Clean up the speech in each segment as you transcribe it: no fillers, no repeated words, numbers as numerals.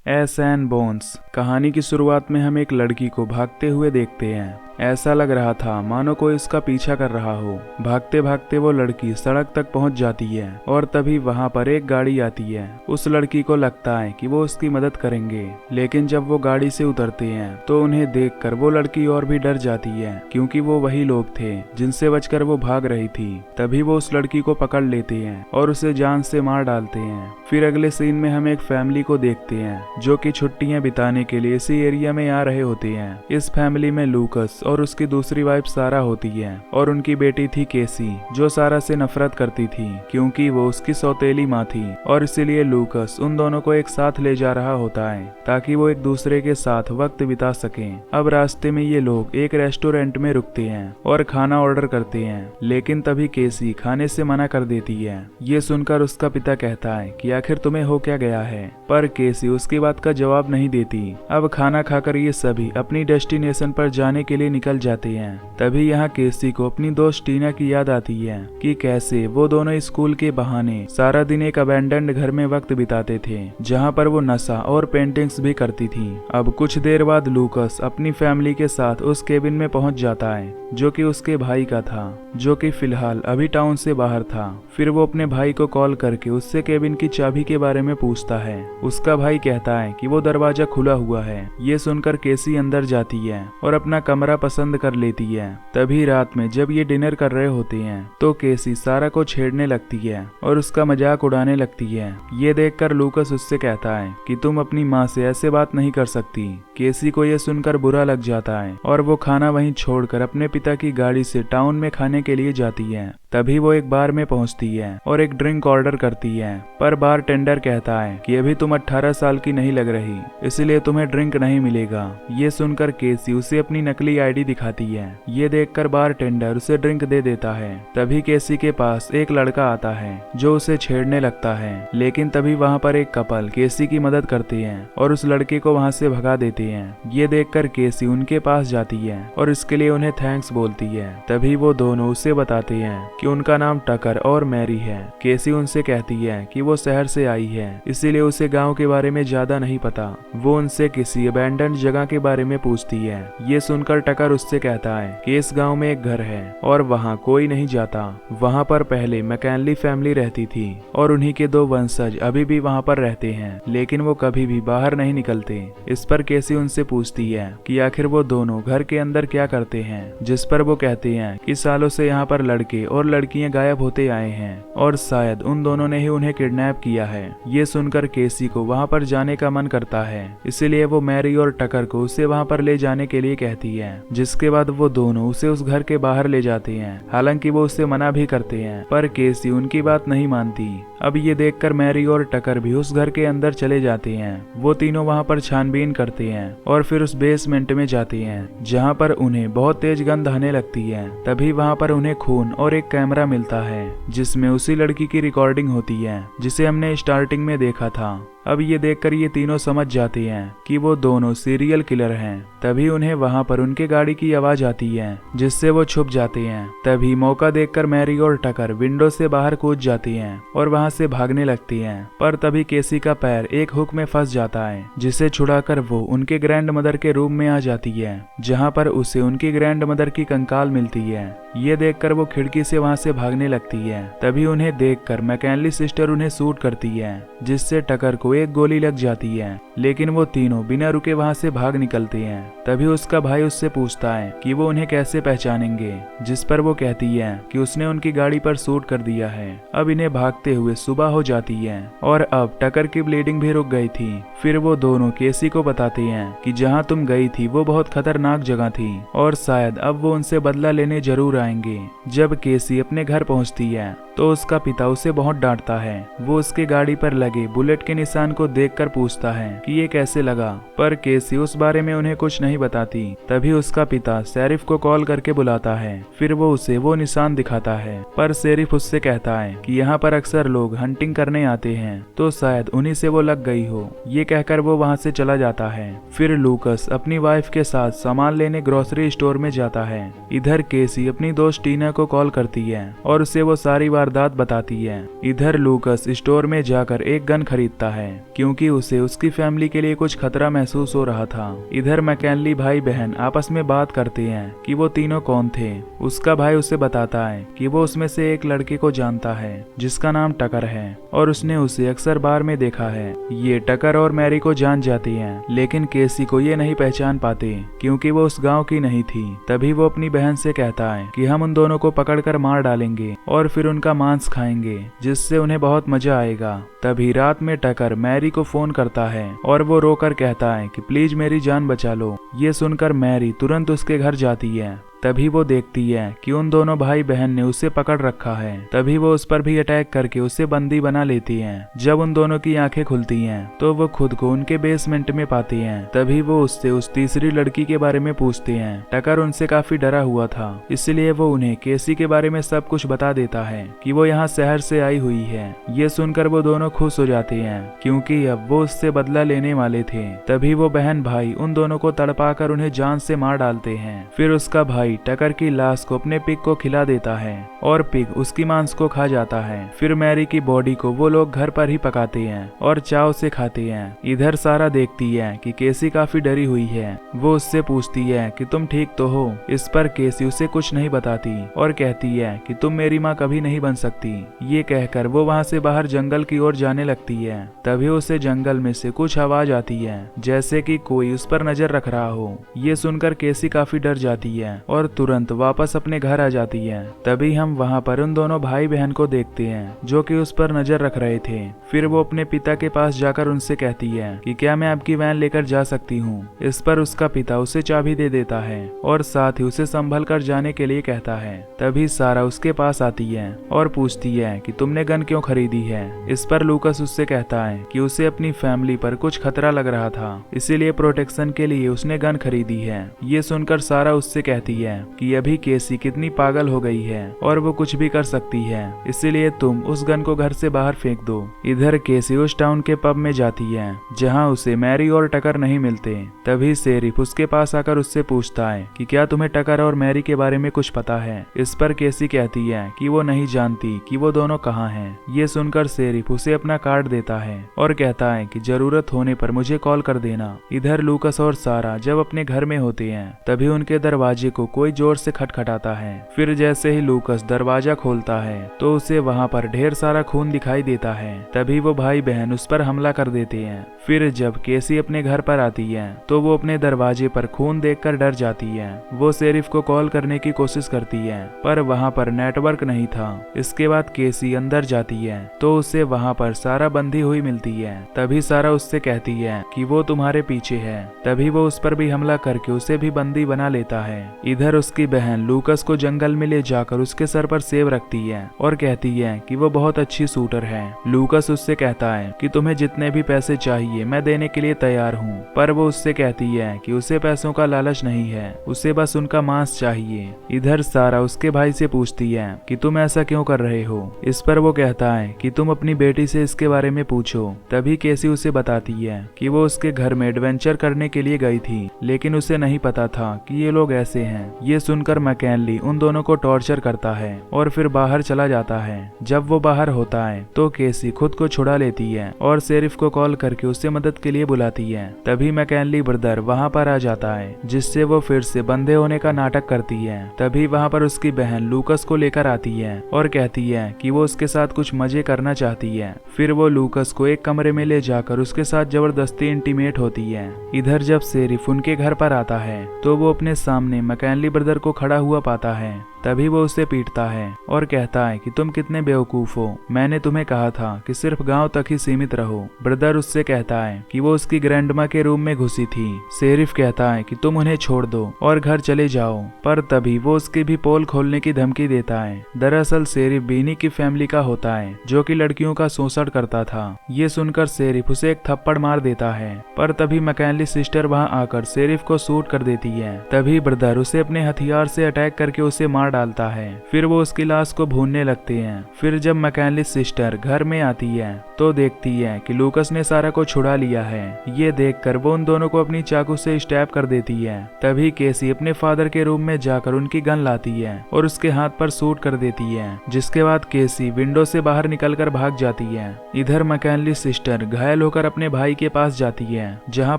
S N bones. कहानी की शुरुआत में हम एक लड़की को भागते हुए देखते हैं। ऐसा लग रहा था मानो कोई इसका पीछा कर रहा हो। भागते भागते वो लड़की सड़क तक पहुंच जाती है और तभी वहां पर एक गाड़ी आती है। उस लड़की को लगता है कि वो उसकी मदद करेंगे, लेकिन जब वो गाड़ी से उतरते हैं तो उन्हें देखकर वो लड़की और भी डर जाती है, क्योंकि वो वही लोग थे जिनसे बचकर वो भाग रही थी। तभी वो उस लड़की को पकड़ लेते हैं और उसे जान से मार डालते हैं। फिर अगले सीन में हम एक फैमिली को देखते हैं जो कि छुट्टियां बिताने के लिए इसी एरिया में आ रहे होते हैं। इस फैमिली में लूकस और उसकी दूसरी वाइफ सारा होती है और उनकी बेटी थी केसी, जो सारा से नफरत करती थी क्योंकि वो उसकी सौतेली माँ थी, और इसीलिए लूकस उन दोनों को एक साथ ले जा रहा होता है ताकि वो एक दूसरे के साथ वक्त बिता सकें। अब रास्ते में ये लोग एक रेस्टोरेंट में रुकते हैं और खाना ऑर्डर करते हैं, लेकिन तभी केसी खाने से मना कर देती है। ये सुनकर उसका पिता कहता है कि आखिर तुम्हें हो क्या गया है, पर केसी उसकी बात का जवाब नहीं देती। अब खाना खाकर ये सभी अपनी डेस्टिनेशन पर जाने के लिए निकल जाते हैं। तभी यहाँ केसी को अपनी दोस्त टीना की याद आती है कि कैसे वो दोनों स्कूल के बहाने सारा दिन एक अबैंडन्ड घर में वक्त बिताते थे, जहाँ पर वो नशा और पेंटिंग्स भी करती थी। अब कुछ देर बाद लूकस अपनी फैमिली के साथ उस केबिन में पहुंच जाता है जो कि उसके भाई का था, जो कि फिलहाल अभी टाउन से बाहर था। फिर वो अपने भाई को कॉल करके उससे केबिन की चाबी के बारे में पूछता है। उसका भाई कहता है कि वो दरवाजा खुला हुआ है। ये सुनकर केसी अंदर जाती है और अपना कमरा पसंद कर लेती है। तभी रात में जब ये डिनर कर रहे होते हैं तो केसी सारा को छेड़ने लगती है और उसका मजाक उड़ाने लगती है। ये देखकर लूकस उससे कहता है कि तुम अपनी माँ से ऐसे बात नहीं कर सकती। केसी को यह सुनकर बुरा लग जाता है और वो खाना वहीं छोड़कर अपने पिता की गाड़ी से टाउन में खाने के लिए जाती है। तभी वो एक बार में पहुंचती है और एक ड्रिंक ऑर्डर करती है, पर बार टेंडर कहता है कि अभी तुम 18 साल की नहीं लग रही, इसलिए तुम्हें ड्रिंक नहीं मिलेगा। ये सुनकर केसी उसे अपनी नकली आईडी दिखाती है। ये देखकर बार टेंडर उसे ड्रिंक दे देता है। तभी केसी के पास एक लड़का आता है जो उसे छेड़ने लगता है, लेकिन तभी वहाँ पर एक कपल केसी की मदद करते हैं और उस लड़के को वहाँ से भगा देते हैं। ये देखकर केसी उनके पास जाती है और इसके लिए उन्हें थैंक्स बोलती है। तभी वो दोनों उसे बताते हैं कि उनका नाम टकर और मैरी है। केसी उनसे कहती है कि वो शहर से आई है, इसीलिए उसे गांव के बारे में ज्यादा नहीं पता। वो उनसे किसी अबैंडन्ड जगह के बारे में पूछती है। ये सुनकर टकर उससे कहता है कि इस गांव में एक घर है और वहां कोई नहीं जाता। वहां पर पहले मैकेनली फैमिली रहती थी और उन्हीं के 2 वंशज अभी भी वहां पर रहते हैं, लेकिन वो कभी भी बाहर नहीं निकलते। इस पर केसी उनसे पूछती है कि आखिर वो दोनों घर के अंदर क्या करते हैं, जिस पर वो कहते हैं कि सालों से यहाँ पर लड़के और लड़कियां गायब होते आए हैं और शायद उन दोनों ने ही उन्हें किडनैप किया है। ये सुनकर केसी को वहां पर जाने का मन करता है, इसलिए वो मैरी और टकर को उसे वहां पर ले जाने के लिए कहती है, जिसके बाद वो दोनों उसे उस घर के बाहर ले जाते हैं। हालांकि वो उसे मना भी करते हैं, पर केसी उनकी बात नहीं मानती। अब ये देखकर मैरी और टकर भी उस घर के अंदर चले जाते हैं। वो तीनों वहां पर छानबीन करते हैं और फिर उस बेसमेंट में जाते हैं जहां पर उन्हें बहुत तेज गंध आने लगती है। तभी वहां पर उन्हें खून और एक कैमरा मिलता है जिसमें उसी लड़की की रिकॉर्डिंग होती है जिसे हमने स्टार्टिंग में देखा था। अब ये देखकर ये तीनों समझ जाते हैं कि वो दोनों सीरियल किलर हैं। तभी उन्हें वहां पर उनके गाड़ी की आवाज आती है जिससे वो छुप जाते हैं। तभी मौका देखकर मैरी और टकर विंडो से बाहर कूद जाती हैं और वहां से भागने लगती हैं, पर तभी केसी का पैर एक हुक में फंस जाता है, जिसे छुड़ाकर वो उनके ग्रैंड मदर के रूम में आ जाती है, जहां पर उसे उनकी ग्रैंड मदर की कंकाल मिलती है। ये देखकर वो खिड़की से वहां से भागने लगती है। तभी उन्हें देखकर मैकेनली सिस्टर उन्हें शूट करती है, जिससे टकर को एक गोली लग जाती है, लेकिन वो तीनों बिना रुके वहां से भाग निकलते हैं। तभी उसका भाई उससे पूछता है कि वो उन्हें कैसे पहचानेंगे, जिस पर वो कहती है कि उसने उनकी गाड़ी पर शूट कर दिया है। अब इन्हें भागते हुए सुबह हो जाती है और अब टकर की ब्लीडिंग भी रुक गई थी। फिर वो दोनों केसी को बताते हैं कि जहाँ तुम गई थी वो बहुत खतरनाक जगह थी और शायद अब वो उनसे बदला लेने जरूर आएंगे। जब केसी अपने घर पहुंचती है तो उसका पिता उसे बहुत डांटता है। वो उसके गाड़ी पर लगे बुलेट के निशान को देखकर पूछता है कि ये कैसे लगा, पर केसी उस बारे में उन्हें कुछ नहीं बताती। तभी उसका पिता शेरिफ को कॉल करके बुलाता है। फिर वो उसे वो निशान दिखाता है, पर शेरिफ उससे कहता है कि यहाँ पर अक्सर लोग हंटिंग करने आते हैं, तो शायद उन्हीं से वो लग गई हो। ये कहकर वो वहाँ से चला जाता है। फिर लूकस अपनी वाइफ के साथ सामान लेने ग्रोसरी स्टोर में जाता है। इधर केसी अपनी अपनी दोस्त टीना को कॉल करती है और उसे वो सारी वारदात बताती है। इधर लूकस स्टोर में जाकर एक गन खरीदता है क्योंकि उसे उसकी फैमिली के लिए कुछ खतरा महसूस हो रहा था। इधर मैकेनली भाई बहन आपस में बात करते हैं कि वो तीनों कौन थे। उसका भाई उसे बताता है कि वो उसमें से एक लड़के को जानता है जिसका नाम टकर है और उसने उसे अक्सर बार में देखा है। ये टकर और मैरी को जान जाती हैं, लेकिन केसी को ये नहीं पहचान पाते क्योंकि वो उस गांव की नहीं थी। तभी वो अपनी बहन से कहता है कि हम उन दोनों को पकड़कर मार डालेंगे और फिर उनका मांस खाएंगे जिससे उन्हें बहुत मजा आएगा। तभी रात में टकर मैरी को फोन करता है और वो रोकर कहता है कि प्लीज मेरी जान बचा लो। ये सुनकर मैरी तुरंत उसके घर जाती है। तभी वो देखती है कि उन दोनों भाई बहन ने उसे पकड़ रखा है। तभी वो उस पर भी अटैक करके उसे बंदी बना लेती हैं। जब उन दोनों की आंखें खुलती हैं तो वो खुद को उनके बेसमेंट में पाती हैं। तभी वो उससे उस तीसरी लड़की के बारे में पूछते हैं। टकर उनसे काफी डरा हुआ था, इसलिए वो उन्हें केसी के बारे में सब कुछ बता देता है कि वो यहाँ शहर से आई हुई है। ये सुनकर वो दोनों खुश हो जाते हैं क्योंकि अब वो उससे बदला लेने वाले थे। तभी वो बहन भाई उन दोनों को तड़पाकर उन्हें जान से मार डालते हैं। फिर उसका भाई टकर की लाश को अपने पिग को खिला देता है और पिग उसकी मांस को खा जाता है। फिर मैरी की बॉडी को वो लोग घर पर ही पकाते हैं और चाव से खाते हैं। इधर सारा देखती है कि केसी काफी डरी हुई है। वो उससे पूछती है कि तुम ठीक तो हो। इस पर केसी उसे कुछ नहीं बताती और कहती है कि तुम मेरी माँ कभी नहीं बन सकती। ये कहकर वो वहाँ से बाहर जंगल की ओर जाने लगती है। तभी उसे जंगल में से कुछ आवाज आती है जैसे कि कोई उस पर नजर रख रहा हो। ये सुनकर केसी काफी डर जाती है और तुरंत वापस अपने घर आ जाती है। तभी हम वहाँ पर उन दोनों भाई बहन को देखते हैं जो कि उस पर नजर रख रहे थे। फिर वो अपने पिता के पास जाकर उनसे कहती है कि क्या मैं आपकी वैन लेकर जा सकती हूँ। इस पर उसका पिता उसे चाबी दे देता है और साथ ही उसे संभल कर जाने के लिए कहता है। तभी सारा उसके पास आती है और पूछती है कि तुमने गन क्यों खरीदी है। इस पर लूकस उससे कहता है कि उसे अपनी फैमिली पर कुछ खतरा लग रहा था, इसीलिए प्रोटेक्शन के लिए उसने गन खरीदी है। ये सुनकर सारा उससे कहती है कि अभी केसी कितनी पागल हो गई है और वो कुछ भी कर सकती है, इसीलिए तुम उस गन को घर से बाहर फेंक दो। इधर केसी उस टाउन के पब में जाती है जहां उसे मैरी और टकर नहीं मिलते। तभी शेरिफ उसके पास आकर उससे पूछता है कि क्या तुम्हें टकर और मैरी के बारे में कुछ पता है। इस पर केसी कहती है कि वो नहीं जानती कि वो दोनों कहाँ हैं। ये सुनकर शेरिफ उसे अपना कार्ड देता है और कहता है कि जरूरत होने पर मुझे कॉल कर देना। इधर लूकस और सारा जब अपने घर में होते हैं तभी उनके दरवाजे को कोई जोर से खटखटाता है। फिर जैसे ही लूकस दरवाजा खोलता है तो उसे वहाँ पर ढेर सारा खून दिखाई देता है। तभी वो भाई बहन उस पर हमला कर देते हैं। फिर जब केसी अपने घर पर आती है तो वो अपने दरवाजे पर खून देखकर डर जाती है। वो शेरिफ को कॉल करने की कोशिश करती है पर वहाँ पर नेटवर्क नहीं था। इसके बाद केसी अंदर जाती है तो उसे वहाँ पर सारा बंधी हुई मिलती है। तभी सारा उससे कहती है कि वो तुम्हारे पीछे है। तभी वो उस पर भी हमला करके उसे भी बंदी बना लेता है। इधर उसकी बहन लूकस को जंगल में ले जाकर उसके सर पर सेब रखती है और कहती है कि वो बहुत अच्छी शूटर है। लूकस उससे कहता है कि तुम्हें जितने भी पैसे चाहिए मैं देने के लिए तैयार हूँ, पर वो उससे कहती है कि उसे पैसों का लालच नहीं है, उसे बस उनका मांस चाहिए। इधर सारा उसके भाई से पूछती है कि तुम ऐसा क्यों कर रहे हो। इस पर वो कहता है कि तुम अपनी बेटी से इसके बारे में पूछो। तभी केसी उसे बताती है कि वो उसके घर में एडवेंचर करने के लिए गई थी, लेकिन उसे नहीं पता था कि ये लोग ऐसे हैं। ये सुनकर मैकेनली उन दोनों को टॉर्चर करता है और फिर बाहर चला जाता है। जब वो बाहर होता है तो केसी खुद को छुड़ा लेती है और शेरिफ को कॉल करके उससे मदद के लिए बुलाती है। तभी मैकेनली ब्रदर वहाँ पर आ जाता है जिससे वो फिर से बंधे होने का नाटक करती है। तभी वहाँ पर उसकी बहन लूकस को लेकर आती है और कहती है कि वो उसके साथ कुछ मजे करना चाहती है। फिर वो लूकस को एक कमरे में ले जाकर उसके साथ जबरदस्ती इंटीमेट होती है। इधर जब शेरिफ उनके घर पर आता है तो वो अपने सामने मैकेनली ब्रदर को खड़ा हुआ पाता है। तभी वो उसे पीटता है और कहता है कि तुम कितने बेवकूफ हो, मैंने तुम्हें कहा था कि सिर्फ गांव तक ही सीमित रहो। ब्रदर उससे कहता है कि वो उसकी ग्रैंडमा के रूम में घुसी थी। शेरिफ कहता है कि तुम उन्हें छोड़ दो और घर चले जाओ, पर तभी वो उसकी भी पोल खोलने की धमकी देता है। दरअसल शेरिफ बीनी की फैमिली का होता है जो कि लड़कियों का शोषण करता था। ये सुनकर शेरिफ उसे एक थप्पड़ मार देता है, पर तभी मैकेनली सिस्टर वहाँ आकर शेरिफ को शूट कर देती है। तभी ब्रदर उसे अपने हथियार से अटैक करके उसे मार डालता है। फिर वो उसकी लाश को भूनने लगते हैं। फिर जब मैकेनली सिस्टर घर में आती है तो देखती है कि लूकस ने सारा को छुड़ा लिया है। ये देखकर वो उन दोनों को अपनी चाकू से स्टैब कर देती है। तभी केसी अपने फादर के रूम में जाकर उनकी गन लाती है और उसके हाथ पर शूट कर देती है, जिसके बाद केसी विंडो से बाहर निकलकर भाग जाती है। इधर मैकेनली सिस्टर घायल होकर अपने भाई के पास जाती है, जहाँ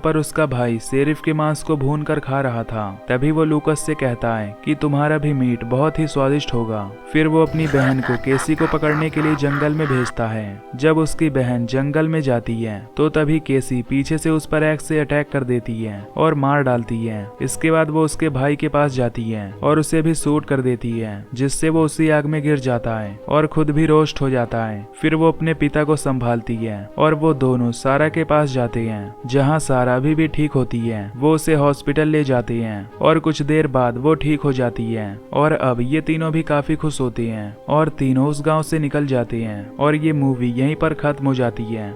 पर उसका भाई शेरिफ के मांस को भून कर खा रहा था। तभी वो लूकस से कहता है कि तुम्हारा भी मीट बहुत ही स्वादिष्ट होगा। फिर वो अपनी बहन को केसी को पकड़ने के लिए जंगल में भेजता है। जब उसकी बहन जंगल में जाती है तो तभी केसी पीछे से उस पर एक्स से अटैक कर देती है और मार डालती है। इसके बाद वो उसके भाई के पास जाती है और उसे भी शूट कर देती है, जिससे वो उसी आग में गिर जाता है और खुद भी रोस्ट हो जाता है। फिर वो अपने पिता को संभालती है और वो दोनों सारा के पास जाते हैं, जहाँ सारा अभी भी ठीक होती है। वो उसे हॉस्पिटल ले जाते हैं और कुछ देर बाद वो ठीक हो जाती है और अब ये तीनों भी काफी खुश होते हैं और तीनों उस गांव से निकल जाते हैं और ये मूवी यहीं पर खत्म हो जाती है।